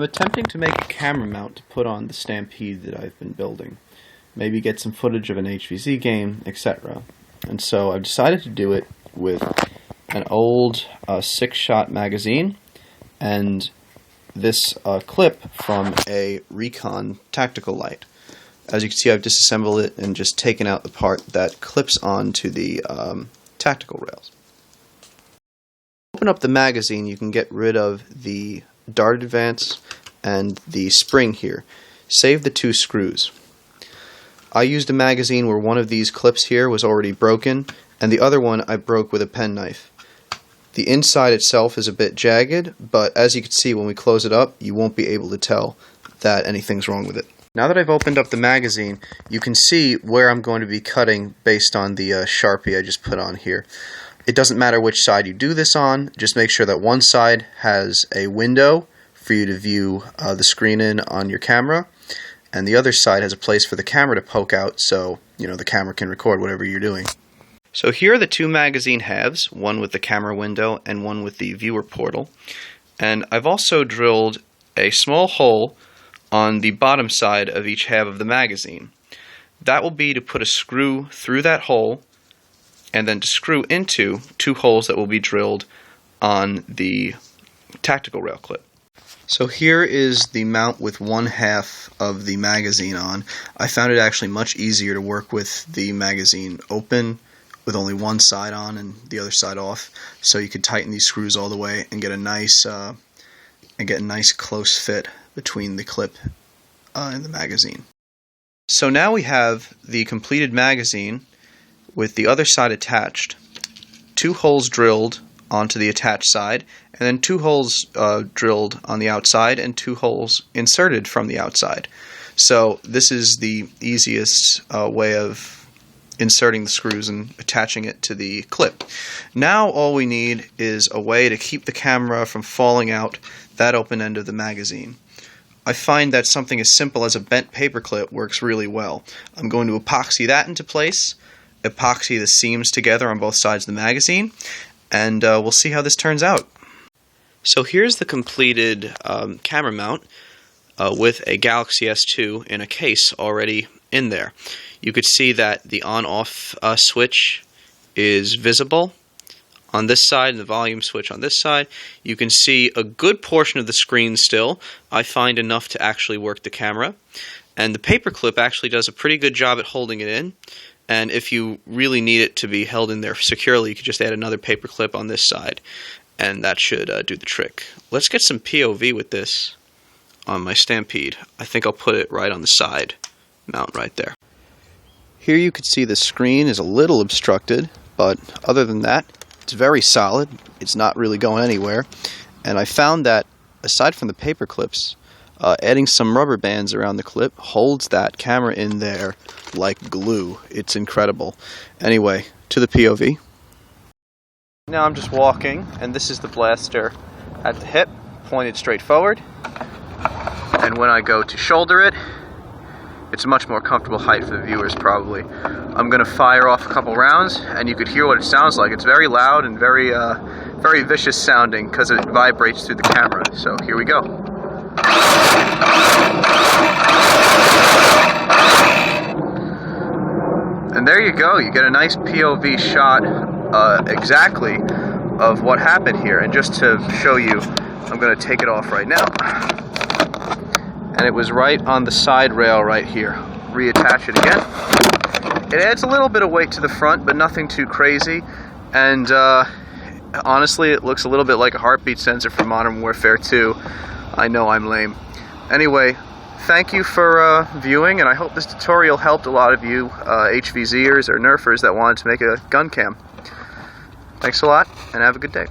I'm attempting to make a camera mount to put on the Stampede that I've been building. Maybe get some footage of an HVZ game, etc. And so I've decided to do it with an old 6-shot magazine and this clip from a Recon tactical light. As you can see, I've disassembled it and just taken out the part that clips onto the tactical rails. Open up the magazine, you can get rid of the dart advance and the spring here. Save the 2 screws. I used a magazine where one of these clips here was already broken, and the other one I broke with a penknife. The inside itself is a bit jagged, but as you can see when we close it up, you won't be able to tell that anything's wrong with it. Now that I've opened up the magazine, you can see where I'm going to be cutting based on the Sharpie I just put on here. It doesn't matter which side you do this on, just make sure that one side has a window for you to view the screen in on your camera, and the other side has a place for the camera to poke out so the camera can record whatever you're doing. So here are the 2 magazine halves, one with the camera window and one with the viewer portal. And I've also drilled a small hole on the bottom side of each half of the magazine. That will be to put a screw through that hole and then to screw into 2 holes that will be drilled on the tactical rail clip. So here is the mount with 1/2 of the magazine on. I found it actually much easier to work with the magazine open with only one side on and the other side off, so you could tighten these screws all the way and get a nice close fit between the clip and the magazine. So now we have the completed magazine with the other side attached, 2 holes drilled onto the attached side, and then 2 holes drilled on the outside and 2 holes inserted from the outside. So this is the easiest way of inserting the screws and attaching it to the clip. Now all we need is a way to keep the camera from falling out that open end of the magazine. I find that something as simple as a bent paper clip works really well. I'm going to epoxy that into place, epoxy the seams together on both sides of the magazine, and we'll see how this turns out. So here's the completed camera mount with a Galaxy S2 in a case already in there. You could see that the on-off switch is visible on this side and the volume switch on this side. You can see a good portion of the screen still. I find enough to actually work the camera. And the paper clip actually does a pretty good job at holding it in. And if you really need it to be held in there securely, you could just add another paper clip on this side, and that should do the trick. Let's get some POV with this on my Stampede. I think I'll put it right on the side mount right there. Here you can see the screen is a little obstructed, but other than that, it's very solid. It's not really going anywhere. And I found that, aside from the paper clips, adding some rubber bands around the clip holds that camera in there like glue. It's incredible. Anyway, to the POV. Now I'm just walking, and this is the blaster at the hip, pointed straight forward. And when I go to shoulder it, it's a much more comfortable height for the viewers probably. I'm going to fire off a couple rounds, and you could hear what it sounds like. It's very loud and very vicious sounding because it vibrates through the camera. So here we go. And there you go. You get a nice POV shot exactly of what happened here. And just to show you, I'm going to take it off right now. And it was right on the side rail right here. Reattach it again. It adds a little bit of weight to the front, but nothing too crazy. And honestly, it looks a little bit like a heartbeat sensor from Modern Warfare 2. I know I'm lame. Anyway, thank you for viewing, and I hope this tutorial helped a lot of you HVZers or Nerfers that wanted to make a gun cam. Thanks a lot, and have a good day.